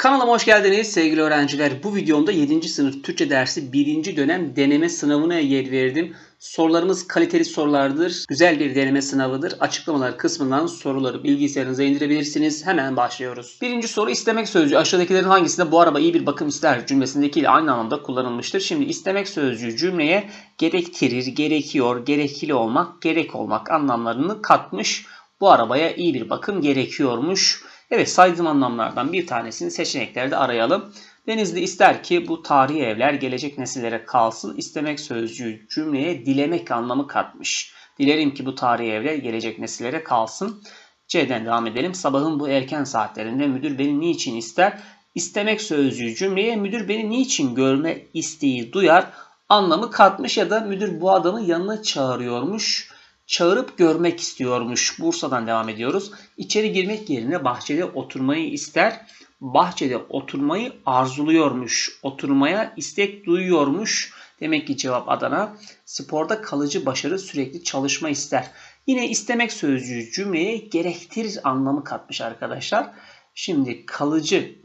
Kanalıma hoş geldiniz sevgili öğrenciler. Bu videomda 7. sınıf Türkçe dersi 1. dönem deneme sınavına yer verdim. Sorularımız kaliteli sorulardır. Güzel bir deneme sınavıdır. Açıklamalar kısmından soruları bilgisayarınıza indirebilirsiniz. Hemen başlıyoruz. Birinci soru istemek sözcüğü aşağıdakilerin hangisinde bu araba iyi bir bakım ister cümlesindekiyle aynı anlamda kullanılmıştır. Şimdi istemek sözcüğü cümleye gerektirir, gerekiyor, gerekli olmak, gerek olmak anlamlarını katmış. Bu arabaya iyi bir bakım gerekiyormuş. Evet, saydığım anlamlardan bir tanesini seçeneklerde arayalım. Denizli ister ki bu tarihi evler gelecek nesillere kalsın. İstemek sözcüğü cümleye dilemek anlamı katmış. Dilerim ki bu tarihi evler gelecek nesillere kalsın. C'den devam edelim. Sabahın bu erken saatlerinde müdür beni niçin ister? İstemek sözcüğü cümleye müdür beni niçin görme isteği duyar anlamı katmış ya da müdür bu adamı yanına çağırıyormuş. Çağırıp görmek istiyormuş. Bursa'dan devam ediyoruz. İçeri girmek yerine bahçede oturmayı ister. Bahçede oturmayı arzuluyormuş. Oturmaya istek duyuyormuş. Demek ki cevap Adana. Sporda kalıcı başarı sürekli çalışma ister. Yine istemek sözcüğü cümleye gerektirir anlamı katmış arkadaşlar. Şimdi kalıcı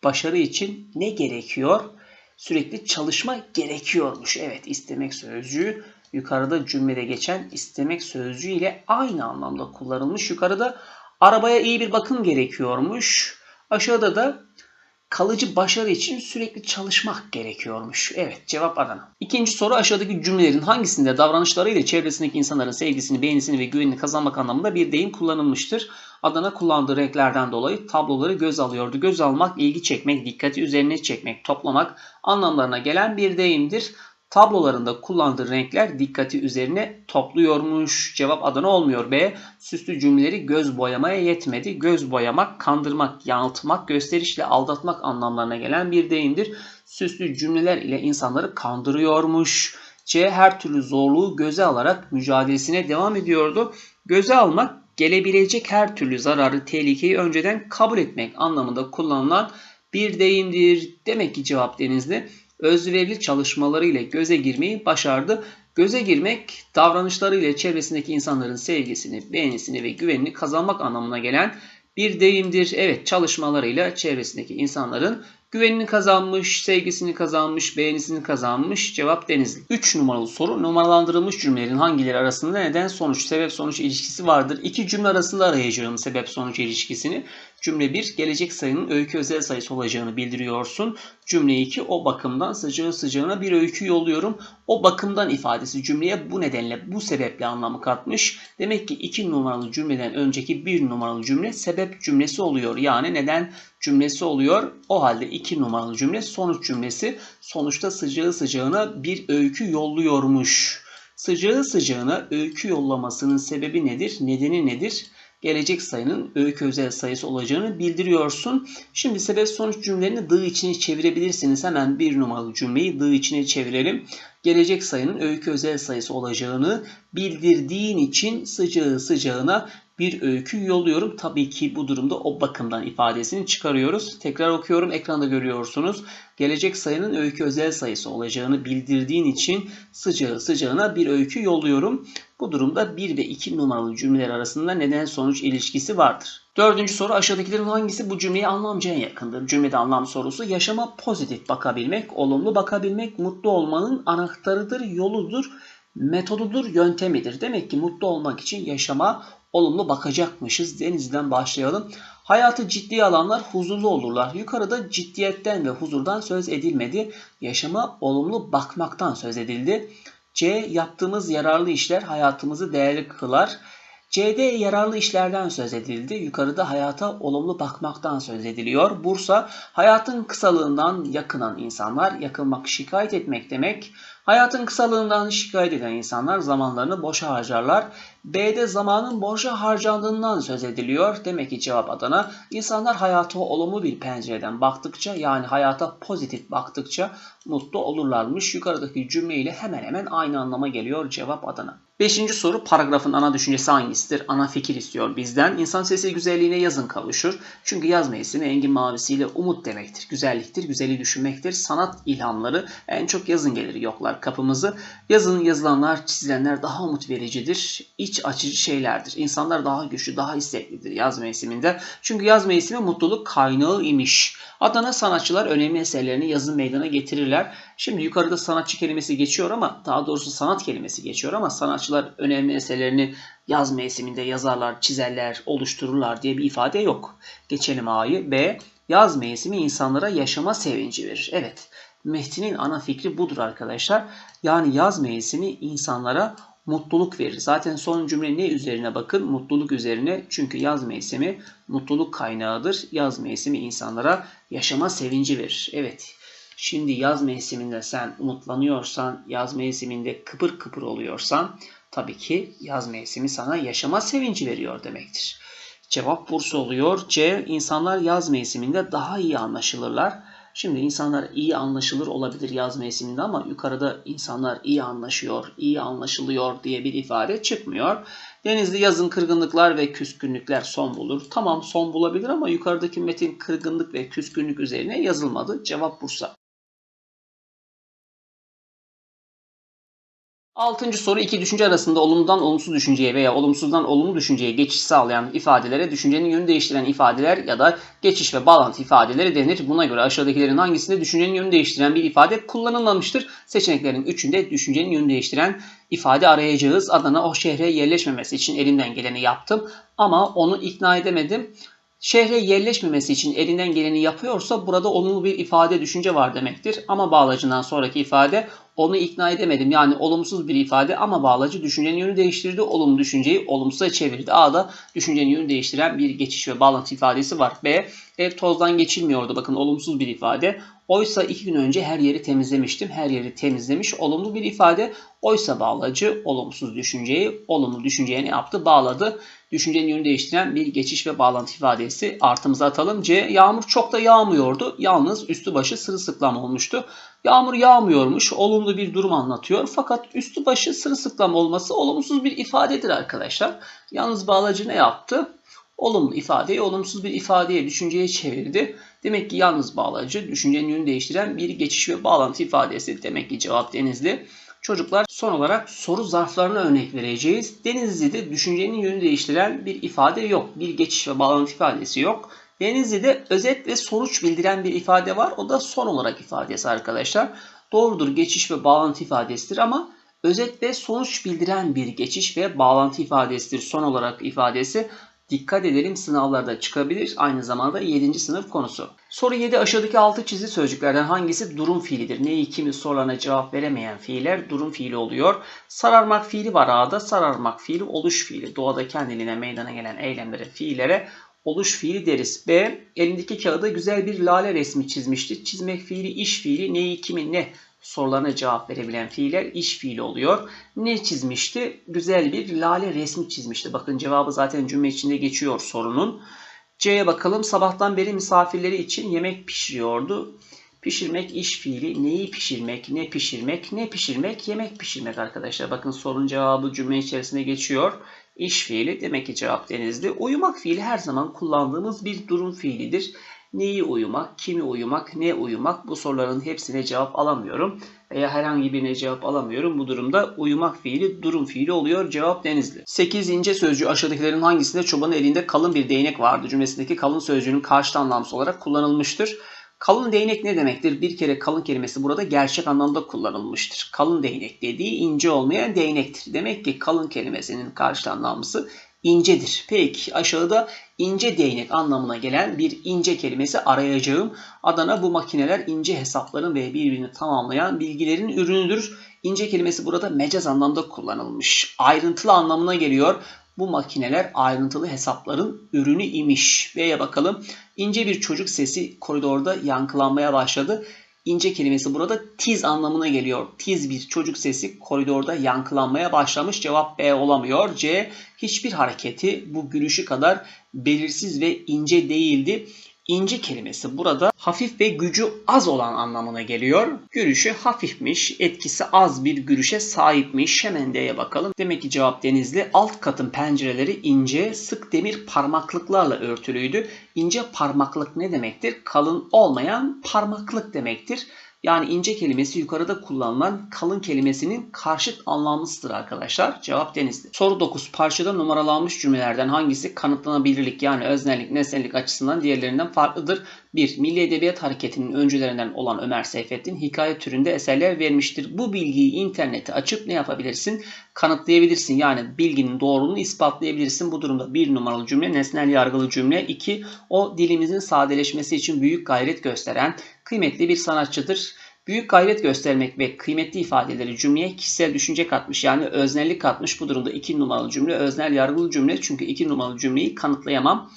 başarı için ne gerekiyor? Sürekli çalışma gerekiyormuş. Evet, istemek sözcüğü yukarıda cümlede geçen istemek sözcüğü ile aynı anlamda kullanılmış. Yukarıda arabaya iyi bir bakım gerekiyormuş. Aşağıda da kalıcı başarı için sürekli çalışmak gerekiyormuş. Evet, cevap Adana. İkinci soru aşağıdaki cümlelerin hangisinde davranışlarıyla çevresindeki insanların sevgisini, beğenisini ve güvenini kazanmak anlamında bir deyim kullanılmıştır? Adana kullandığı renklerden dolayı tabloları göz alıyordu. Göz almak, ilgi çekmek, dikkati üzerine çekmek, toplamak anlamlarına gelen bir deyimdir. Tablolarında kullandığı renkler dikkati üzerine topluyormuş. Cevap Adana olmuyor. B. Süslü cümleleri göz boyamaya yetmedi. Göz boyamak, kandırmak, yanıltmak, gösterişle aldatmak anlamlarına gelen bir deyimdir. Süslü cümleler ile insanları kandırıyormuş. C. Her türlü zorluğu göze alarak mücadelesine devam ediyordu. Göze almak, gelebilecek her türlü zararı, tehlikeyi önceden kabul etmek anlamında kullanılan bir deyimdir. Demek ki cevap Denizli. Özverili çalışmalarıyla göze girmeyi başardı. Göze girmek, davranışlarıyla çevresindeki insanların sevgisini, beğenisini ve güvenini kazanmak anlamına gelen bir deyimdir. Evet, çalışmalarıyla çevresindeki insanların güvenini kazanmış, sevgisini kazanmış, beğenisini kazanmış. Cevap Denizli. 3 numaralı soru. Numaralandırılmış cümlelerin hangileri arasında neden sonuç, sebep sonuç ilişkisi vardır? İki cümle arasında arayacağım sebep sonuç ilişkisini. Cümle 1, gelecek sayının öykü özel sayısı olacağını bildiriyorsun. Cümle 2, o bakımdan sıcağı sıcağına bir öykü yolluyorum. O bakımdan ifadesi cümleye bu nedenle, bu sebeple anlamı katmış. Demek ki 2 numaralı cümleden önceki 1 numaralı cümle sebep cümlesi oluyor. Yani neden cümlesi oluyor. O halde 2 numaralı cümle sonuç cümlesi. Sonuçta sıcağı sıcağına bir öykü yolluyormuş. Sıcağı sıcağına öykü yollamasının sebebi nedir? Nedeni nedir? Gelecek sayının öykü özel sayısı olacağını bildiriyorsun. Şimdi sebep sonuç cümlelerini dı içine çevirebilirsiniz. Hemen bir numaralı cümleyi dı içine çevirelim. Gelecek sayının öykü özel sayısı olacağını bildirdiğin için sıcağı sıcağına bir öykü yolluyorum. Tabii ki bu durumda o bakımdan ifadesini çıkarıyoruz. Tekrar okuyorum. Ekranda görüyorsunuz. Gelecek sayının öykü özel sayısı olacağını bildirdiğin için sıcağı sıcağına bir öykü yolluyorum. Bu durumda 1 ve 2 numaralı cümleler arasında neden sonuç ilişkisi vardır. Dördüncü soru aşağıdakilerin hangisi bu cümleye anlamcaya yakındır? Cümlede anlam sorusu yaşama pozitif bakabilmek, olumlu bakabilmek, mutlu olmanın anahtarıdır, yoludur, metodudur, yöntemidir. Demek ki mutlu olmak için yaşama olumlu bakacakmışız. Denizli'den başlayalım. Hayatı ciddiye alanlar huzurlu olurlar. Yukarıda ciddiyetten ve huzurdan söz edilmedi. Yaşama olumlu bakmaktan söz edildi. C. Yaptığımız yararlı işler hayatımızı değerli kılar. C'de yararlı işlerden söz edildi. Yukarıda hayata olumlu bakmaktan söz ediliyor. Bursa, hayatın kısalığından yakınan insanlar, yakılmak şikayet etmek demek. Hayatın kısalığından şikayet eden insanlar zamanlarını boşa harcarlar. B'de zamanın boşa harcandığından söz ediliyor. Demek ki cevap Adana. İnsanlar hayata olumlu bir pencereden baktıkça, yani hayata pozitif baktıkça mutlu olurlarmış. Yukarıdaki cümleyle hemen hemen aynı anlama geliyor. Cevap Adana. Beşinci soru paragrafın ana düşüncesi hangisidir? Ana fikir istiyor bizden. İnsan sesi güzelliğine yazın kavuşur. Çünkü yaz mevsimi engin mavisiyle umut demektir. Güzelliktir, güzeli düşünmektir. Sanat ilhamları en çok yazın gelir yoklar çalar kapımızı. Yazın yazılanlar, çizilenler daha umut vericidir. İç açıcı şeylerdir. İnsanlar daha güçlü, daha isteklidir yaz mevsiminde. Çünkü yaz mevsimi mutluluk kaynağı imiş. Adana sanatçılar önemli eserlerini yazın meydana getirirler. Şimdi yukarıda sanatçı kelimesi geçiyor ama daha doğrusu sanat kelimesi geçiyor ama sanatçılar önemli eserlerini yaz mevsiminde yazarlar, çizerler, oluştururlar diye bir ifade yok. Geçelim A'yı. B. Yaz mevsimi insanlara yaşama sevinci verir. Evet, metnin ana fikri budur arkadaşlar. Yani yaz mevsimi insanlara mutluluk verir. Zaten son cümle ne üzerine bakın? Mutluluk üzerine. Çünkü yaz mevsimi mutluluk kaynağıdır. Yaz mevsimi insanlara yaşama sevinci verir. Evet. Şimdi yaz mevsiminde sen umutlanıyorsan, yaz mevsiminde kıpır kıpır oluyorsan tabii ki yaz mevsimi sana yaşama sevinci veriyor demektir. Cevap Bursa oluyor. C. İnsanlar yaz mevsiminde daha iyi anlaşılırlar. Şimdi insanlar iyi anlaşılır olabilir yaz mevsiminde ama yukarıda insanlar iyi anlaşıyor, iyi anlaşılıyor diye bir ifade çıkmıyor. Denizli yazın kırgınlıklar ve küskünlükler son bulur. Tamam son bulabilir ama yukarıdaki metin kırgınlık ve küskünlük üzerine yazılmadı. Cevap Bursa. 6. soru iki düşünce arasında olumludan olumsuz düşünceye veya olumsuzdan olumlu düşünceye geçiş sağlayan ifadelere düşüncenin yönünü değiştiren ifadeler ya da geçiş ve bağlantı ifadeleri denir. Buna göre aşağıdakilerin hangisinde düşüncenin yönünü değiştiren bir ifade kullanılmamıştır? Seçeneklerin üçünde düşüncenin yönünü değiştiren ifade arayacağız. Adana o şehre yerleşmemesi için elinden geleni yaptım ama onu ikna edemedim. Şehre yerleşmemesi için elinden geleni yapıyorsa burada olumlu bir ifade, düşünce var demektir. Ama bağlacından sonraki ifade onu ikna edemedim. Yani olumsuz bir ifade ama bağlacı düşüncenin yönünü değiştirdi. Olumlu düşünceyi olumsuza çevirdi. A'da düşüncenin yönünü değiştiren bir geçiş ve bağlantı ifadesi var. B. Ev tozdan geçilmiyordu. Bakın olumsuz bir ifade. Oysa 2 gün önce her yeri temizlemiştim. Her yeri temizlemiş. Olumlu bir ifade. Oysa bağlacı olumsuz düşünceyi olumlu düşünceye ne yaptı? Bağladı. Düşüncenin yönünü değiştiren bir geçiş ve bağlantı ifadesi artımıza atalım. C. Yağmur çok da yağmıyordu. Yalnız üstü başı sırılsıklam olmuştu. Yağmur yağmıyormuş. Olumlu bir durum anlatıyor. Fakat üstü başı sırılsıklam olması olumsuz bir ifadedir arkadaşlar. Yalnız bağlacı ne yaptı? Olumlu ifadeyi olumsuz bir ifadeye, düşünceye çevirdi. Demek ki yalnız bağlacı düşüncenin yönünü değiştiren bir geçiş ve bağlantı ifadesi. Demek ki cevap Denizli. Çocuklar son olarak soru zarflarına örnek vereceğiz. Denizli'de düşüncenin yönünü değiştiren bir ifade yok. Bir geçiş ve bağlantı ifadesi yok. Denizli'de özet ve sonuç bildiren bir ifade var. O da son olarak ifadesi arkadaşlar. Doğrudur, geçiş ve bağlantı ifadesidir ama özet ve sonuç bildiren bir geçiş ve bağlantı ifadesidir. Son olarak ifadesi. Dikkat edelim, sınavlarda çıkabilir. Aynı zamanda 7. sınıf konusu. Soru 7. Aşağıdaki altı çizili sözcüklerden hangisi durum fiilidir? Neyi kimi sorularına cevap veremeyen fiiller durum fiili oluyor. Sararmak fiili var A'da. Sararmak fiili oluş fiili. Doğada kendiliğine meydana gelen eylemlere, fiillere oluş fiili deriz. B. Elindeki kağıda güzel bir lale resmi çizmişti. Çizmek fiili iş fiili. Neyi kimi ne sorularına cevap verebilen fiiller iş fiili oluyor. Ne çizmişti? Güzel bir lale resmi çizmişti. Bakın cevabı zaten cümle içinde geçiyor sorunun. C'ye bakalım. Sabahtan beri misafirleri için yemek pişiriyordu. Pişirmek iş fiili. Neyi pişirmek? Ne pişirmek? Ne pişirmek? Yemek pişirmek arkadaşlar. Bakın sorunun cevabı cümle içerisinde geçiyor. İş fiili. Demek ki cevap Denizli. Uyumak fiili her zaman kullandığımız bir durum fiilidir. Neyi uyumak, kimi uyumak, ne uyumak, bu soruların hepsine cevap alamıyorum veya herhangi birine cevap alamıyorum. Bu durumda uyumak fiili durum fiili oluyor. Cevap Denizli. 8. ince sözcüğü aşağıdakilerin hangisinde çobanın elinde kalın bir değnek vardı cümlesindeki kalın sözcüğünün karşıt anlamsız olarak kullanılmıştır? Kalın değnek ne demektir? Bir kere kalın kelimesi burada gerçek anlamda kullanılmıştır. Kalın değnek dediği ince olmayan değnektir. Demek ki kalın kelimesinin karşıt anlamlısı incedir. Peki aşağıda ince değnek anlamına gelen bir ince kelimesi arayacağım. Adana bu makineler ince hesapların ve birbirini tamamlayan bilgilerin ürünüdür. İnce kelimesi burada mecaz anlamda kullanılmış. Ayrıntılı anlamına geliyor. Bu makineler ayrıntılı hesapların ürünü imiş. V'ye bakalım. İnce bir çocuk sesi koridorda yankılanmaya başladı. İnce kelimesi burada tiz anlamına geliyor. Tiz bir çocuk sesi koridorda yankılanmaya başlamış. Cevap B olamıyor. C. Hiçbir hareketi bu gülüşü kadar belirsiz ve ince değildi. İnce kelimesi burada hafif ve gücü az olan anlamına geliyor. Gülüşü hafifmiş, etkisi az bir gülüşe sahipmiş. Hemen D'ye bakalım. Demek ki cevap Denizli. Alt katın pencereleri ince, sık demir parmaklıklarla örtülüydü. İnce parmaklık ne demektir? Kalın olmayan parmaklık demektir. Yani ince kelimesi yukarıda kullanılan kalın kelimesinin karşıt anlamlısıdır arkadaşlar. Cevap Denizli. Soru 9. Parçada numaralanmış cümlelerden hangisi kanıtlanabilirlik yani öznellik, nesnellik açısından diğerlerinden farklıdır? 1. Milli Edebiyat Hareketi'nin öncülerinden olan Ömer Seyfettin hikaye türünde eserler vermiştir. Bu bilgiyi internete açıp ne yapabilirsin? Kanıtlayabilirsin. Yani bilginin doğruluğunu ispatlayabilirsin. Bu durumda 1 numaralı cümle nesnel yargılı cümle. 2. O dilimizin sadeleşmesi için büyük gayret gösteren kıymetli bir sanatçıdır. Büyük gayret göstermek ve kıymetli ifadeleri cümleye kişisel düşünce katmış yani öznellik katmış. Bu durumda 2 numaralı cümle öznel yargılı cümle çünkü 2 numaralı cümleyi kanıtlayamam.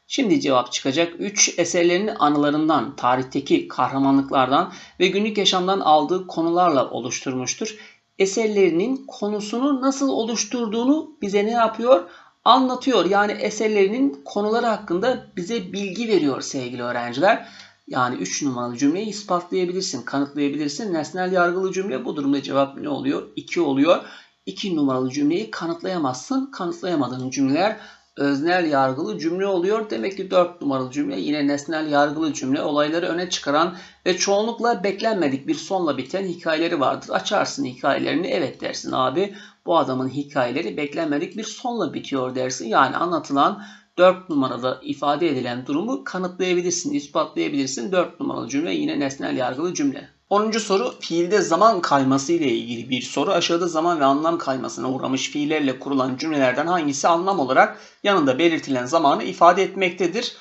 Şimdi cevap çıkacak. 3 eserlerinin anılarından, tarihteki kahramanlıklardan ve günlük yaşamdan aldığı konularla oluşturmuştur. Eserlerinin konusunu nasıl oluşturduğunu bize ne yapıyor? Anlatıyor. Yani eserlerinin konuları hakkında bize bilgi veriyor sevgili öğrenciler. Yani 3 numaralı cümleyi ispatlayabilirsin, kanıtlayabilirsin. Nesnel yargılı cümle bu durumda cevap ne oluyor? 2 oluyor. 2 numaralı cümleyi kanıtlayamazsın. Kanıtlayamadığın cümleler öznel yargılı cümle oluyor. Demek ki 4 numaralı cümle yine nesnel yargılı cümle. Olayları öne çıkaran ve çoğunlukla beklenmedik bir sonla biten hikayeleri vardır. Açarsın hikayelerini, evet dersin abi bu adamın hikayeleri beklenmedik bir sonla bitiyor dersin. Yani anlatılan 4 numarada ifade edilen durumu kanıtlayabilirsin, ispatlayabilirsin. 4 numaralı cümle yine nesnel yargılı cümle. 10. soru fiilde zaman kayması ile ilgili bir soru. Aşağıda zaman ve anlam kaymasına uğramış fiillerle kurulan cümlelerden hangisi anlam olarak yanında belirtilen zamanı ifade etmektedir?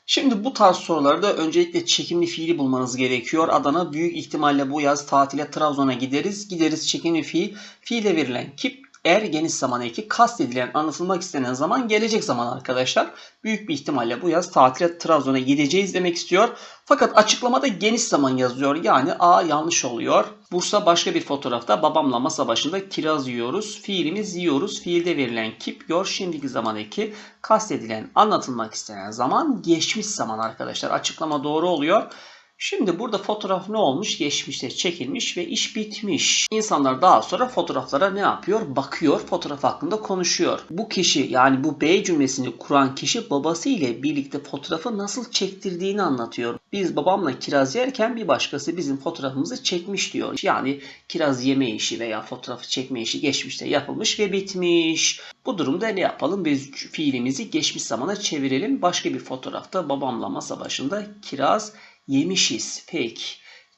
Şimdi bu tarz sorularda öncelikle çekimli fiili bulmanız gerekiyor. Adana büyük ihtimalle bu yaz tatile Trabzon'a gideriz. Gideriz çekimli fiil. Fiile verilen kip geniş zaman eki kastedilen anlatılmak istenen zaman gelecek zaman arkadaşlar. Büyük bir ihtimalle bu yaz tatile Trabzon'a gideceğiz demek istiyor. Fakat açıklamada geniş zaman yazıyor. Yani A yanlış oluyor. Bursa başka bir fotoğrafta babamla masa başında kiraz yiyoruz. Fiilimiz yiyoruz. Fiilde verilen kip yor şimdiki zaman eki kastedilen anlatılmak istenen zaman geçmiş zaman arkadaşlar. Açıklama doğru oluyor. Şimdi burada fotoğraf ne olmuş? Geçmişte çekilmiş ve iş bitmiş. İnsanlar daha sonra fotoğraflara ne yapıyor? Bakıyor, fotoğraf hakkında konuşuyor. Bu kişi yani bu B cümlesini kuran kişi babası ile birlikte fotoğrafı nasıl çektirdiğini anlatıyor. Biz babamla kiraz yerken bir başkası bizim fotoğrafımızı çekmiş diyor. Yani kiraz yeme işi veya fotoğrafı çekme işi geçmişte yapılmış ve bitmiş. Bu durumda ne yapalım? Biz fiilimizi geçmiş zamana çevirelim. Başka bir fotoğrafta babamla masa başında kiraz yemişiz. Peki.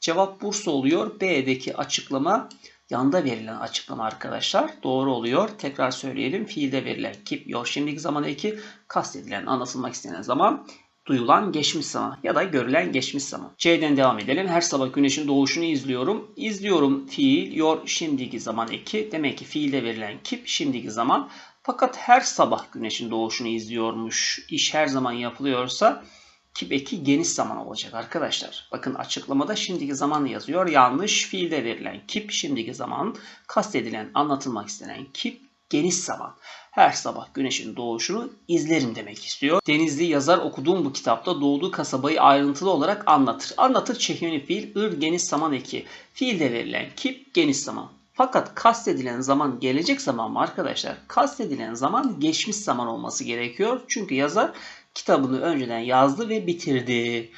Cevap Bursa oluyor. B'deki açıklama yanda verilen açıklama arkadaşlar. Doğru oluyor. Tekrar söyleyelim. Fiilde verilen kip yor şimdiki zaman eki kastedilen anlatılmak istenen zaman duyulan geçmiş zaman ya da görülen geçmiş zaman. C'den devam edelim. Her sabah güneşin doğuşunu izliyorum. İzliyorum fiil yor şimdiki zaman eki. Demek ki fiilde verilen kip şimdiki zaman. Fakat her sabah güneşin doğuşunu izliyormuş. İş her zaman yapılıyorsa kip eki geniş zaman olacak arkadaşlar. Bakın açıklamada şimdiki zaman yazıyor. Yanlış. Fiilde verilen kip şimdiki zaman. Kastedilen anlatılmak istenen kip geniş zaman. Her sabah güneşin doğuşunu izlerim demek istiyor. Denizli yazar okuduğum bu kitapta doğduğu kasabayı ayrıntılı olarak anlatır. Anlatır çekimli fiil geniş zaman eki. Fiilde verilen kip geniş zaman. Fakat kastedilen zaman gelecek zaman mı arkadaşlar? Kastedilen zaman geçmiş zaman olması gerekiyor. Çünkü yazar kitabını önceden yazdı ve bitirdi.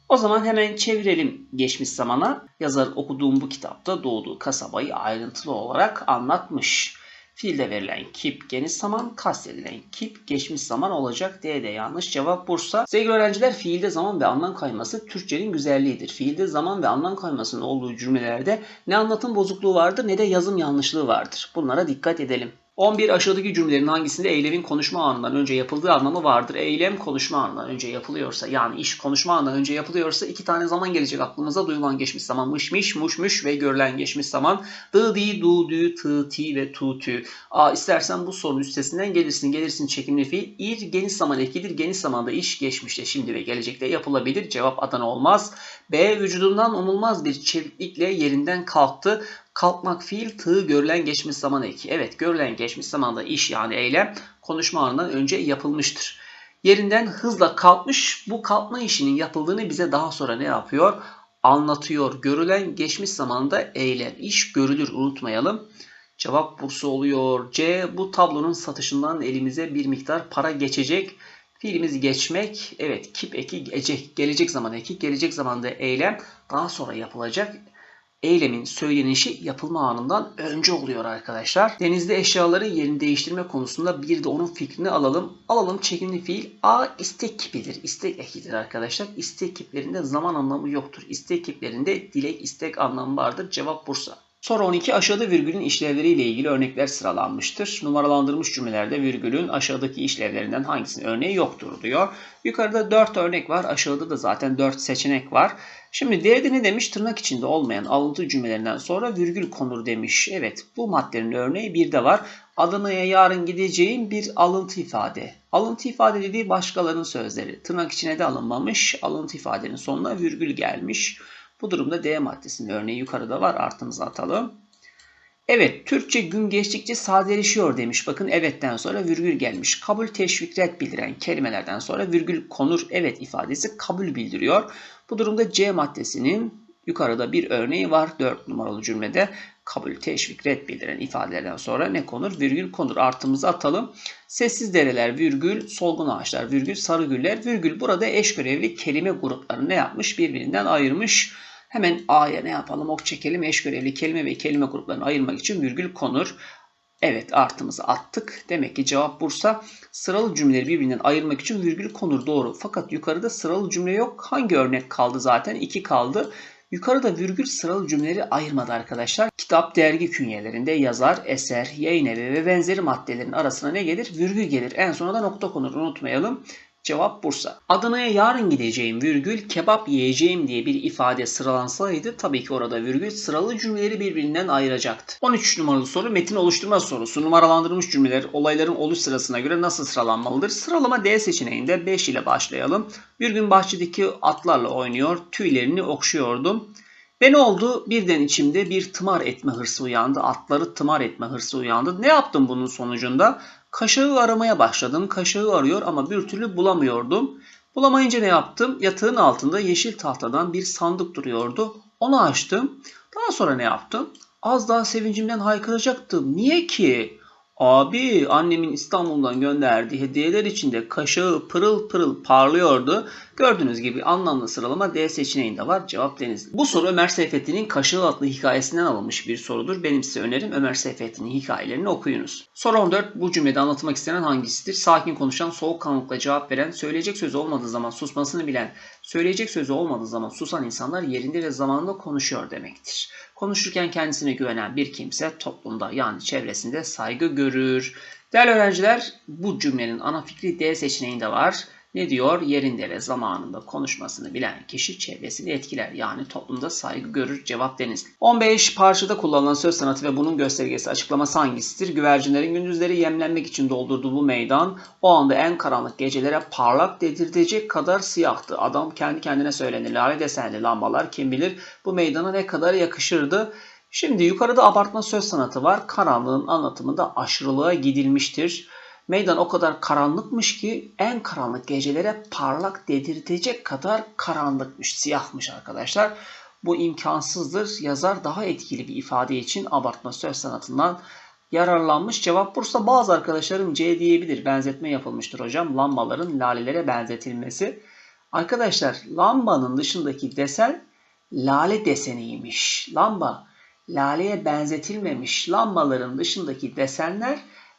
O zaman hemen çevirelim geçmiş zamana. Yazar okuduğum bu kitapta doğduğu kasabayı ayrıntılı olarak anlatmış. Fiilde verilen kip geniş zaman, kastedilen kip geçmiş zaman olacak. D'de yanlış. Cevap Bursa. Sevgili öğrenciler fiilde zaman ve anlam kayması Türkçenin güzelliğidir. Fiilde zaman ve anlam kaymasının olduğu cümlelerde ne anlatım bozukluğu vardır ne de yazım yanlışlığı vardır. Bunlara dikkat edelim. 11 aşağıdaki cümlelerin hangisinde eylemin konuşma anından önce yapıldığı anlamı vardır? Eylem konuşma anından önce yapılıyorsa yani iş konuşma anından önce yapılıyorsa iki tane zaman gelecek aklımıza. Duyulan geçmiş zaman mış muş ve görülen geçmiş zaman dı di du dü tı ti ve tu tü. İstersen bu sorunun üstesinden gelirsin çekimli fiil. Geniş zaman ekidir. Geniş zamanda iş geçmişte şimdi ve gelecekte yapılabilir. Cevap Adana olmaz. B vücudundan umulmaz bir çeviklikle yerinden kalktı. Kalkmak fiil görülen geçmiş zaman eki. Evet görülen geçmiş zamanda iş yani eylem konuşma anından önce yapılmıştır. Yerinden hızla kalkmış bu kalkma işinin yapıldığını bize daha sonra ne yapıyor? Anlatıyor. Görülen geçmiş zamanda eylem. İş görülür unutmayalım. Cevap Bursa oluyor. C bu tablonun satışından elimize bir miktar para geçecek. Fiilimiz geçmek. Evet kip eki gelecek zaman eki. Gelecek zamanda eylem daha sonra yapılacak. eylemin söylenişi yapılma anından önce oluyor arkadaşlar. Denizde eşyaların yerini değiştirme konusunda bir de onun fikrini alalım. Alalım çekimli fiil A istek kipidir. İstek ekidir arkadaşlar. İstek kiplerinde zaman anlamı yoktur. İstek kiplerinde dilek istek anlamı vardır. Cevap Bursa. Soru 12. Aşağıda virgülün işlevleriyle ilgili örnekler sıralanmıştır. Numaralandırılmış cümlelerde virgülün aşağıdaki işlevlerinden hangisinin örneği yoktur diyor. Yukarıda 4 örnek var. Aşağıda da zaten 4 seçenek var. Şimdi D'de ne demiş? Tırnak içinde olmayan alıntı cümlelerinden sonra virgül konur demiş. Evet, bu maddenin örneği bir de var. Adana'ya yarın gideceğim bir alıntı ifade. Alıntı ifade dediği başkalarının sözleri. Tırnak içine de alınmamış. Alıntı ifadenin sonuna virgül gelmiş. Bu durumda D maddesinin örneği yukarıda var. Artımızı atalım. Evet, Türkçe gün geçtikçe sadeleşiyor demiş. Bakın evetten sonra virgül gelmiş. Kabul, teşvik, red bildiren kelimelerden sonra virgül konur. Evet ifadesi kabul bildiriyor. Bu durumda C maddesinin yukarıda bir örneği var. 4 numaralı cümlede kabul, teşvik, red bildiren ifadelerden sonra ne konur? Virgül konur. Artımızı atalım. Sessiz dereler, virgül, solgun ağaçlar, virgül, sarı güller, virgül. Burada eş görevli kelime gruplarını ne yapmış? Birbirinden ayırmış. Hemen A'ya ne yapalım? Ok çekelim. Eş görevli kelime ve kelime gruplarını ayırmak için virgül konur. Evet, artımızı attık. Demek ki cevap Bursa. Sıralı cümleleri birbirinden ayırmak için virgül konur. Doğru. Fakat yukarıda sıralı cümle yok. Hangi örnek kaldı zaten? 2 kaldı. Yukarıda virgül sıralı cümleleri ayırmadı arkadaşlar. Kitap, dergi künyelerinde yazar, eser, yayın evi ve benzeri maddelerin arasına ne gelir? Virgül gelir. En sona da nokta konur. Unutmayalım. Cevap Bursa. Adana'ya yarın gideceğim virgül kebap yiyeceğim diye bir ifade sıralansaydı tabii ki orada virgül sıralı cümleleri birbirinden ayıracaktı. 13 numaralı soru metin oluşturma sorusu. Numaralandırılmış cümleler olayların oluş sırasına göre nasıl sıralanmalıdır? Sıralama D seçeneğinde 5 ile başlayalım. Bir gün bahçedeki atlarla oynuyor, tüylerini okşuyordum. Ve ne oldu? Birden içimde bir tımar etme hırsı uyandı. Atları tımar etme hırsı uyandı. Ne yaptım bunun sonucunda? Kaşığı aramaya başladım. Kaşığı arıyor ama bir türlü bulamıyordum. Bulamayınca ne yaptım? Yatağın altında yeşil tahtadan bir sandık duruyordu. Onu açtım. Daha sonra ne yaptım? Az daha sevincimden haykıracaktım. Niye ki? Abi annemin İstanbul'dan gönderdiği hediyeler içinde kaşığı pırıl pırıl parlıyordu. Gördüğünüz gibi anlamlı sıralama D seçeneğinde var. Cevap Denizli. Bu soru Ömer Seyfettin'in Kaşığı adlı hikayesinden alınmış bir sorudur. Benim size önerim Ömer Seyfettin'in hikayelerini okuyunuz. Soru 14. Bu cümlede anlatılmak istenen hangisidir? Sakin konuşan, soğukkanlılıkla cevap veren, söyleyecek sözü olmadığı zaman susmasını bilen, söyleyecek sözü olmadığı zaman susan insanlar yerinde ve zamanında konuşuyor demektir. Konuşurken kendisine güvenen bir kimse toplumda yani çevresinde saygı görür. Değerli öğrenciler, bu cümlenin ana fikri D seçeneğinde var. Ne diyor? Yerinde ve zamanında konuşmasını bilen kişi çevresini etkiler. Yani toplumda saygı görür. Cevap Denizli. 15. Parçada kullanılan söz sanatı ve bunun göstergesi açıklaması hangisidir? Güvercinlerin gündüzleri yemlenmek için doldurduğu bu meydan o anda en karanlık gecelere parlak dedirtecek kadar siyahtı. Adam kendi kendine söylenir. Lale desenli lambalar kim bilir bu meydana ne kadar yakışırdı. Şimdi yukarıda abartma söz sanatı var. Karanlığın anlatımında aşırılığa gidilmiştir. Meydan o kadar karanlıkmış ki en karanlık gecelere parlak dedirtecek kadar karanlıkmış, siyahmış arkadaşlar. Bu imkansızdır. Yazar daha etkili bir ifade için abartma söz sanatından yararlanmış. Cevap Bursa. Bazı arkadaşlarım C diyebilir. Benzetme yapılmıştır hocam. Lambaların lalelere benzetilmesi. Arkadaşlar lambanın dışındaki desen lale deseniymiş. Lamba laleye benzetilmemiş. Lambaların dışındaki desenler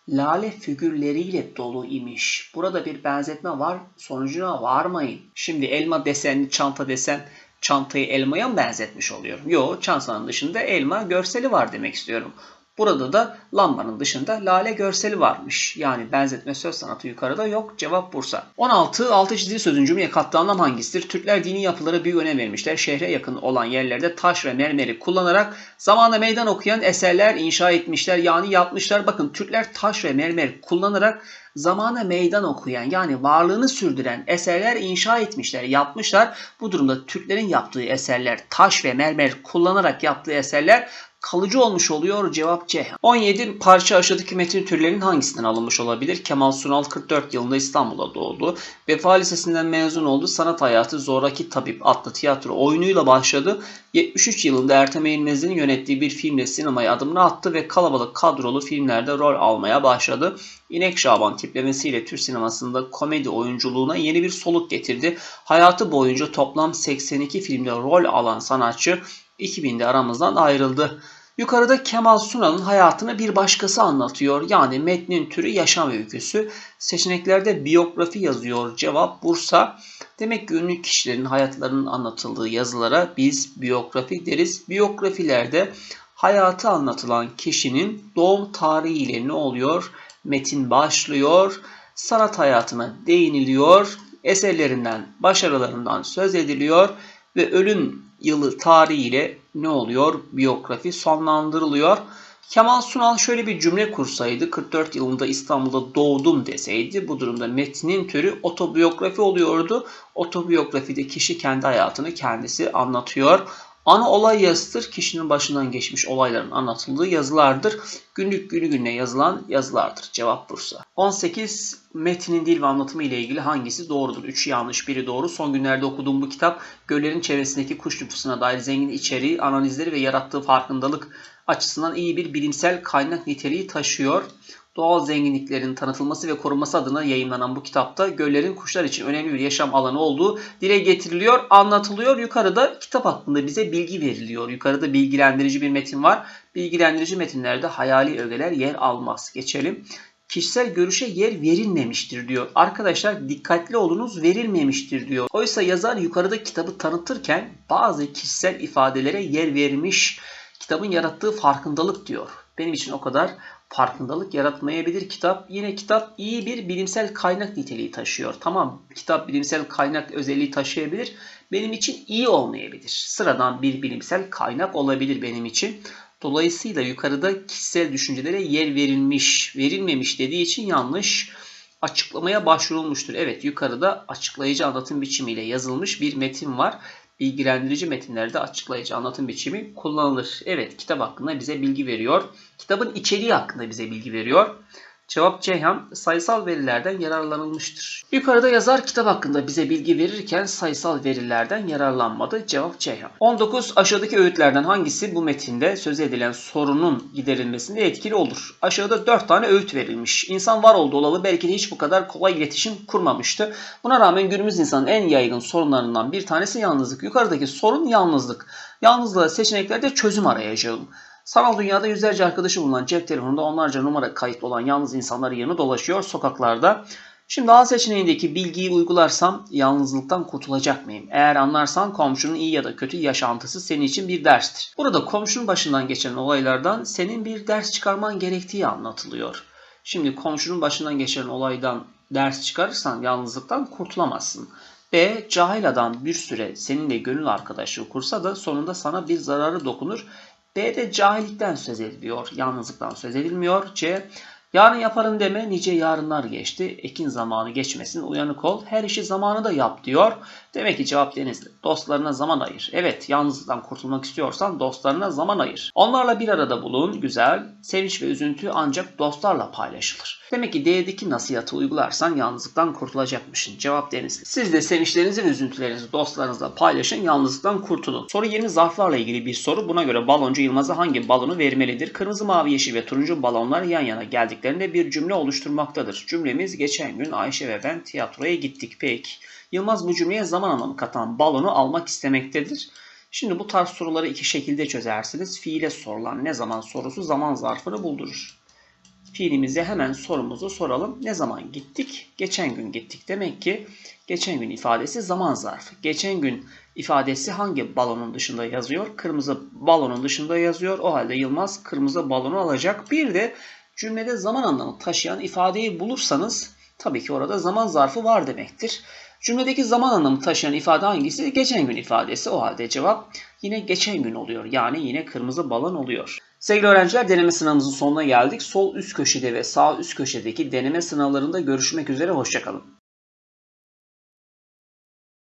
lale figürleriyle dolu imiş. Burada bir benzetme var. Sonucuna varmayın. Şimdi elma desenli çanta desen çantayı elmaya mı benzetmiş oluyorum? Yok, çantanın dışında elma görseli var demek istiyorum. Burada da lambanın dışında lale görseli varmış. Yani benzetme söz sanatı yukarıda yok. Cevap Bursa. 16. Altı çizili sözün cümleye kattığı anlam hangisidir? Türkler dini yapılara büyük önem vermişler. Şehre yakın olan yerlerde taş ve mermeri kullanarak zamana meydan okuyan eserler inşa etmişler. Yani yapmışlar. Bakın Türkler taş ve mermer kullanarak zamana meydan okuyan yani varlığını sürdüren eserler inşa etmişler, yapmışlar. Bu durumda Türklerin yaptığı eserler taş ve mermer kullanarak yaptığı eserler kalıcı olmuş oluyor. Cevap C. 17. Parça aşağıdaki metin türlerinin hangisinden alınmış olabilir? Kemal Sunal 44 yılında İstanbul'da doğdu. Vefa Lisesi'nden mezun oldu. Sanat hayatı Zoraki Tabip adlı tiyatro oyunuyla başladı. 73 yılında Ertem Eğilmez'in yönettiği bir filmle sinemaya adımını attı ve kalabalık kadrolu filmlerde rol almaya başladı. İnek Şaban tiplemesiyle Türk sinemasında komedi oyunculuğuna yeni bir soluk getirdi. Hayatı boyunca toplam 82 filmde rol alan sanatçı 2000'de aramızdan ayrıldı. Yukarıda Kemal Sunal'ın hayatını bir başkası anlatıyor. Yani metnin türü yaşam öyküsü. Seçeneklerde biyografi yazıyor. Cevap Bursa. Demek ki ünlü kişilerin hayatlarının anlatıldığı yazılara biz biyografi deriz. Biyografilerde hayatı anlatılan kişinin doğum tarihiyle ne oluyor? Metin başlıyor. Sanat hayatına değiniliyor. Eserlerinden, başarılarından söz ediliyor ve ölüm yılı tarihiyle ne oluyor? Biyografi sonlandırılıyor. Kemal Sunal şöyle bir cümle kursaydı, 44 yılında İstanbul'da doğdum deseydi, bu durumda metnin türü otobiyografi oluyordu. Otobiyografide kişi kendi hayatını kendisi anlatıyor. Ana olay yazıdır. Kişinin başından geçmiş olayların anlatıldığı yazılardır. Günlük günü gününe yazılan yazılardır. Cevap Bursa. 18. Metnin dil ve anlatımı ile ilgili hangisi doğrudur? 3'ü yanlış, biri doğru. Son günlerde okuduğum bu kitap göllerin çevresindeki kuş nüfusuna dair zengin içeriği, analizleri ve yarattığı farkındalık açısından iyi bir bilimsel kaynak niteliği taşıyor. Doğal zenginliklerin tanıtılması ve korunması adına yayımlanan bu kitapta göllerin kuşlar için önemli bir yaşam alanı olduğu dile getiriliyor, anlatılıyor. Yukarıda kitap hakkında bize bilgi veriliyor. Yukarıda bilgilendirici bir metin var. Bilgilendirici metinlerde hayali ögeler yer almaz. Geçelim. Kişisel görüşe yer verilmemiştir diyor. Arkadaşlar dikkatli olunuz, verilmemiştir diyor. Oysa yazar yukarıda kitabı tanıtırken bazı kişisel ifadelere yer vermiş. Kitabın yarattığı farkındalık diyor. Benim için o kadar farkındalık yaratmayabilir kitap. Yine kitap iyi bir bilimsel kaynak niteliği taşıyor. Tamam, kitap bilimsel kaynak özelliği taşıyabilir. Benim için iyi olmayabilir. Sıradan bir bilimsel kaynak olabilir benim için. Dolayısıyla yukarıda kişisel düşüncelere yer verilmiş, verilmemiş dediği için yanlış. Açıklamaya başvurulmuştur. Evet, yukarıda açıklayıcı anlatım biçimiyle yazılmış bir metin var. Bilgilendirici metinlerde açıklayıcı anlatım biçimi kullanılır. Evet, kitap hakkında bize bilgi veriyor. Kitabın içeriği hakkında bize bilgi veriyor. Cevap Ceyhan, sayısal verilerden yararlanılmıştır. Yukarıda yazar kitap hakkında bize bilgi verirken sayısal verilerden yararlanmadı. Cevap Ceyhan. 19. Aşağıdaki öğütlerden hangisi bu metinde söz edilen sorunun giderilmesinde etkili olur? Aşağıda 4 tane öğüt verilmiş. İnsan var olduğu olalı belki de hiç bu kadar kolay iletişim kurmamıştı. Buna rağmen günümüz insanın en yaygın sorunlarından bir tanesi yalnızlık. Yukarıdaki sorun yalnızlık. Yalnızlığa seçeneklerde çözüm arayacağım. Sanal dünyada yüzlerce arkadaşı bulunan cep telefonunda onlarca numara kayıtlı olan yalnız insanların yanı dolaşıyor sokaklarda. Şimdi A seçeneğindeki bilgiyi uygularsam yalnızlıktan kurtulacak mıyım? Eğer anlarsan komşunun iyi ya da kötü yaşantısı senin için bir derstir. Burada komşunun başından geçen olaylardan senin bir ders çıkarman gerektiği anlatılıyor. Şimdi komşunun başından geçen olaydan ders çıkarırsan yalnızlıktan kurtulamazsın. B. Cahil adam bir süre seninle gönül arkadaşlığı kursa da sonunda sana bir zararı dokunur. B'de cahillikten söz ediliyor, yalnızlıktan söz edilmiyor. C. Yarın yaparım deme, nice yarınlar geçti. Ekin zamanı geçmesin, uyanık ol. Her işi zamanında yap diyor. Demek ki cevap Denizli. Dostlarına zaman ayır. Evet, yalnızlıktan kurtulmak istiyorsan dostlarına zaman ayır. Onlarla bir arada bulun. Güzel. Sevinç ve üzüntü ancak dostlarla paylaşılır. Demek ki D'deki nasihatı uygularsan yalnızlıktan kurtulacakmışsın. Cevap Denizli. Siz de sevinçlerinizi ve üzüntülerinizi dostlarınızla paylaşın. Yalnızlıktan kurtulun. Soru 20 zarflarla ilgili bir soru. Buna göre baloncu Yılmaz'a hangi balonu vermelidir? Kırmızı, mavi, yeşil ve turuncu balonlar yan yana geldiklerinde bir cümle oluşturmaktadır. Cümlemiz geçen gün Ayşe ve ben tiyatroya gittik. Peki. Yılmaz bu cümleye zaman anlamı katan balonu almak istemektedir. Şimdi bu tarz soruları iki şekilde çözersiniz. Fiile sorulan ne zaman sorusu zaman zarfını buldurur. Fiilimize hemen sorumuzu soralım. Ne zaman gittik? Geçen gün gittik. Demek ki geçen gün ifadesi zaman zarfı. Geçen gün ifadesi hangi balonun dışında yazıyor? Kırmızı balonun dışında yazıyor. O halde Yılmaz kırmızı balonu alacak. Bir de cümlede zaman anlamı taşıyan ifadeyi bulursanız tabii ki orada zaman zarfı var demektir. Cümledeki zaman anlamı taşıyan ifade hangisi? Geçen gün ifadesi. O halde cevap yine geçen gün oluyor. Yani yine kırmızı balon oluyor. Sevgili öğrenciler, deneme sınavımızın sonuna geldik. Sol üst köşede ve sağ üst köşedeki deneme sınavlarında görüşmek üzere. Hoşça kalın.